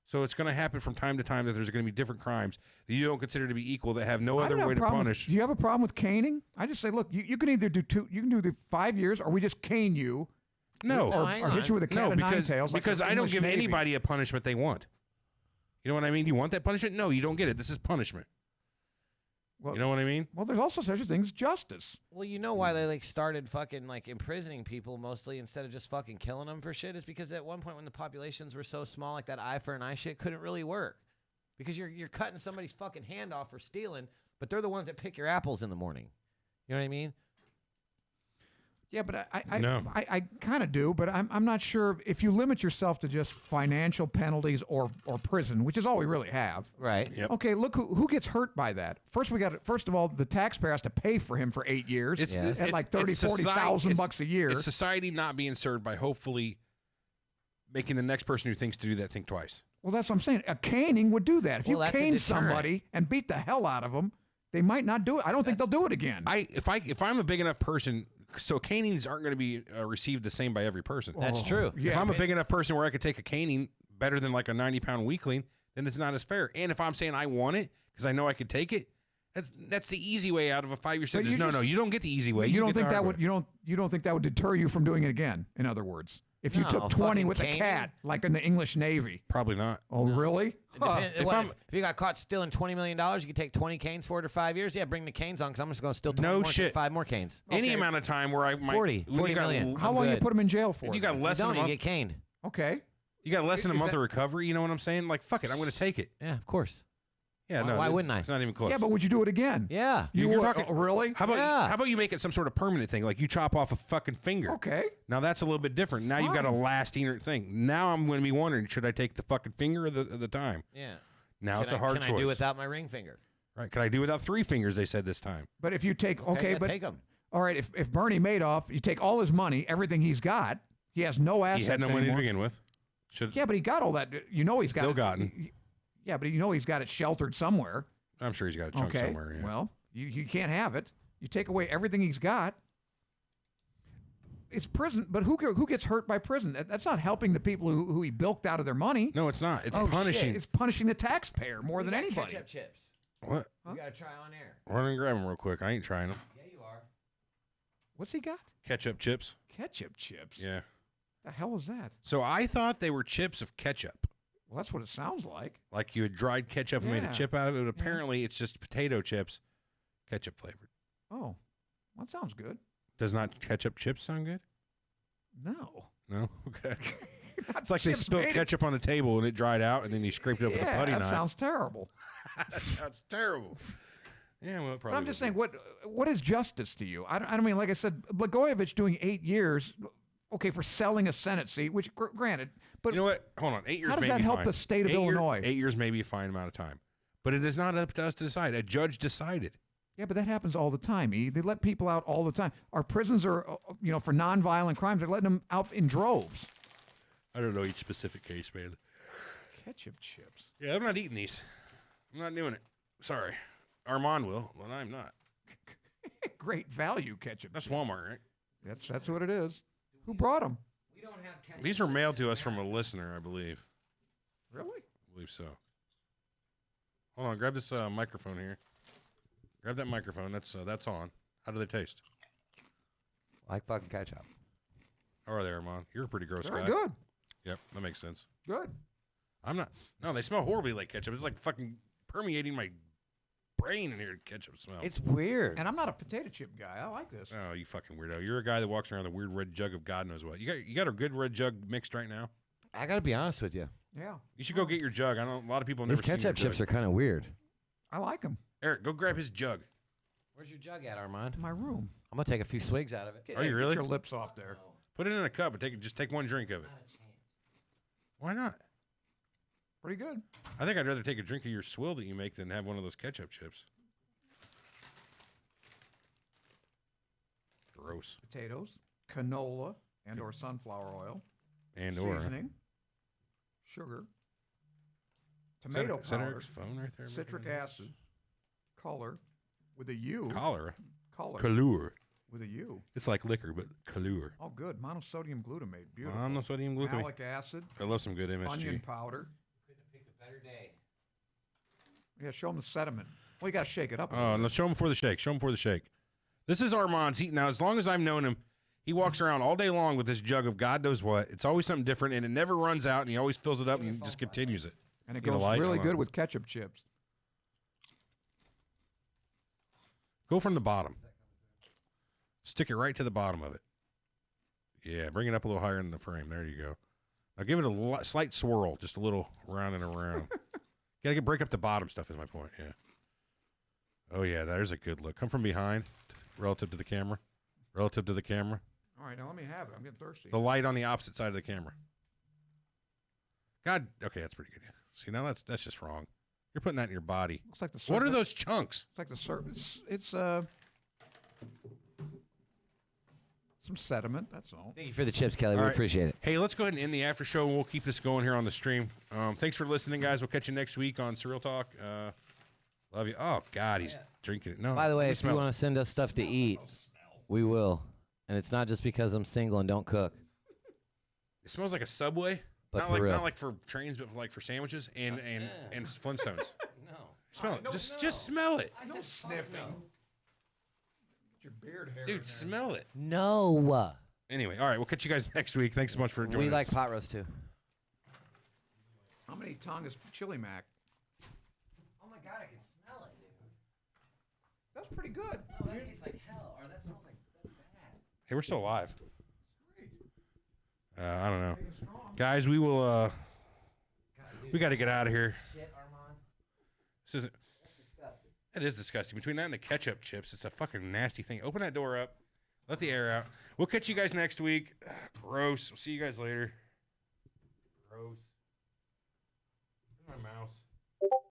So it's going to happen from time to time that there's going to be different crimes that you don't consider to be equal that have no I other don't have way a to problem with- punish. Do you have a problem with caning? I just say, look, you can either do you can do the 5 years, or we just cane you. No. or hit you with a cat No, of nine because, tails. like because the I don't English give Navy. anybody a punishment they want. You know what I mean? You want that punishment? No, you don't get it. This is punishment. Well, you know what I mean? Well, there's also such a thing as justice. Well, you know why they like started fucking like imprisoning people mostly instead of just fucking killing them for shit is because at one point when the populations were so small, like that eye for an eye shit couldn't really work because you're cutting somebody's fucking hand off for stealing, but they're the ones that pick your apples in the morning. You know what I mean? Yeah, but No. I kind of do, but I'm not sure if you limit yourself to just financial penalties or prison, which is all we really have. Right. Yep. Okay, look who gets hurt by that. First of all, the taxpayer has to pay for him for 8 years at like $30,000-$40,000 a year. It's society not being served by hopefully making the next person who thinks to do that think twice. Well, that's what I'm saying. A caning would do that. If Well, you that's a cane deterrent. somebody and beat the hell out of them, they might not do it. I don't think they'll do it again. If I'm a big enough person, so canings aren't going to be received the same by every person. That's true. Yeah. If I'm a big enough person where I could take a caning better than like a 90-pound weakling, then it's not as fair. And if I'm saying I want it because I know I could take it, that's the easy way out of a 5-year sentence. No, you don't get the easy way. You don't get think the that hard would way. you don't think that would deter you from doing it again? In other words, if you No, took 20 fucking with a caning? cat, like in the English Navy. Probably not. Oh, really? If you got caught stealing $20 million, you could take 20 canes for it or 5 years. Yeah, bring the canes on because I'm just going to steal 20 No more, shit. take 5 more canes. Any amount of time where I might 40 when you got- million. How I'm long you good. put them in jail for? You got less You than a don't, month. you get caned. Okay. You got less than a Is month that- of recovery. You know what I'm saying? Like fuck it, I'm going to take it. Yeah, of course. Yeah, Why- no. why it's- wouldn't I? It's not even close. Yeah, but would you do it again? Yeah. You You're would? talking- Oh, really? How about Yeah. how about you make it some sort of permanent thing? Like you chop off a fucking finger. Okay. Now that's a little bit different. Now you've got a Fine. lasting thing. Now I'm going to be wondering, should I take the fucking finger or the time? Yeah. Now Can it's a I- hard Can choice. I do without my ring finger? Right? Can I do without 3 fingers? They said this time. But if you take yeah, but take 'em. all right, if Bernie Madoff, you take all his money, everything he's got, he has no assets He had no money to anymore. begin with. Should Yeah, but he got all that. You know he's got Still it. gotten. Yeah, but you know he's got it sheltered somewhere. I'm sure he's got a chunk Okay. somewhere. Yeah. Well, you can't have it. You take away everything he's got. It's prison, but who gets hurt by prison? That's not helping the people who he bilked out of their money. No, it's not. It's Oh, punishing. shit. It's punishing the taxpayer more than We got anybody. Ketchup chips. What? You got to try on air. Run and grab them real quick. I ain't trying them. Yeah, you are. What's he got? Ketchup chips. Ketchup chips. Yeah. The hell is that? So I thought they were chips of ketchup. Well, that's what it sounds like. Like you had dried ketchup and made Yeah. a chip out of it. But apparently it's just potato chips, ketchup flavored. Oh, that sounds good. Does not ketchup chips sound good? No. No? Okay. It's like they spilled ketchup on the table and it dried out and then you scraped it up with a Yeah, putty that knife. sounds terrible. That sounds terrible. Yeah, well, it But probably I'm just would saying, what is justice to you? I don't mean, like I said, Blagojevich doing 8 years, okay, for selling a Senate seat, which granted, but be. You know what? Hold on. 8 years how does may that be help fine. the state of 8 Illinois? 8 years may be a fine amount of time. But it is not up to us to decide. A judge decided. Yeah, but that happens all the time. E. They let people out all the time. Our prisons are, for nonviolent crimes, they're letting them out in droves. I don't know each specific case, man. Ketchup chips. Yeah, I'm not eating these. I'm not doing it. Sorry. Armand will, but I'm not. Great value ketchup. That's chips. Walmart, right? That's what it is. Who brought them? We don't have ketchup. These were mailed to us from a listener, I believe. Really? I believe so. Hold on, grab this microphone here. Grab that microphone. That's on. How do they taste? Like fucking ketchup. How are they, Armand? You're a pretty gross Very guy. good. Yep, that makes sense. Good. I'm not. No, they smell horribly like ketchup. It's like fucking permeating my brain in here. Ketchup smell. It's weird. And I'm not a potato chip guy. I like this. Oh, you fucking weirdo! You're a guy that walks around with a weird red jug of God knows what. You got a good red jug mixed right now. I got to be honest with you. Yeah. You should go get your jug. I know a lot of people have These never seen ketchup your chips jug. are kind of weird. I like them. Eric, go grab his jug. Where's your jug at, Armand? In my room. I'm going to take a few swigs out of it. Are you really? Get your lips off there. Put it in a cup and just take one drink of it. Why not? Pretty good. I think I'd rather take a drink of your swill that you make than have one of those ketchup chips. Gross. Potatoes, canola, and/or sunflower oil, And/or seasoning, sugar, tomato Is that powder, Eric's phone right there? citric acid, color, with a U. Cholera. Color. Color. With a U. It's like liquor, but color. Oh, good. Monosodium glutamate. Beautiful. Monosodium glutamate. Malic acid. I love some good MSG. Onion powder. Couldn't have picked a better day. Yeah, show them the sediment. Well, you got to shake it up. A Oh, little no, bit. show him before the shake. Show him before the shake. This is Armand's. Now, as long as I've known him, he walks around all day long with this jug of God knows what. It's always something different, and it never runs out, and he always fills it up and just continues it. And it Get a goes light, really hold on. good with ketchup chips. Go from the bottom. Stick it right to the bottom of it. Yeah, bring it up a little higher in the frame. There you go. Now give it a slight swirl, just a little around and around. Gotta break up the bottom stuff is my point, yeah. Oh, yeah, there's a good look. Come from behind, relative to the camera. Relative to the camera. All right, now let me have it. I'm getting thirsty. The light on the opposite side of the camera. God, okay, that's pretty good. Yeah. See, now that's just wrong. You're putting that in your body. Looks like the What are surface- those chunks? It's like the surface. It's some sediment. That's all. Thank you for the chips, Kelly. All We right. appreciate it. Hey, let's go ahead and end the after show, and we'll keep this going here on the stream. Thanks for listening, guys. We'll catch you next week on Surreal Talk. Love you. Oh, God, he's drinking it. No. By the way, let me if you smell want to send us stuff to eat, we will. And it's not just because I'm single and don't cook. It smells like a Subway. But not for like real. not like for trains, but like for sandwiches and Flintstones. No. Smell it. Just smell it. No sniffing. Get your beard hair. Dude, smell it. No. Anyway, all right, we'll catch you guys next week. Thanks so much for joining We like us. pot roast too. How many Tonga's chili mac? Oh my God, I can smell it, dude. That's pretty good. No, that tastes like hell. Or that smells like bad. Hey, we're still alive. I don't know. Guys, we will we got to get out of here. Shit, Armand. This isn't That's disgusting. It is disgusting. Between that and the ketchup chips, it's a fucking nasty thing. Open that door up. Let the air out. We'll catch you guys next week. Gross. We'll see you guys later. Gross. Where's my mouse?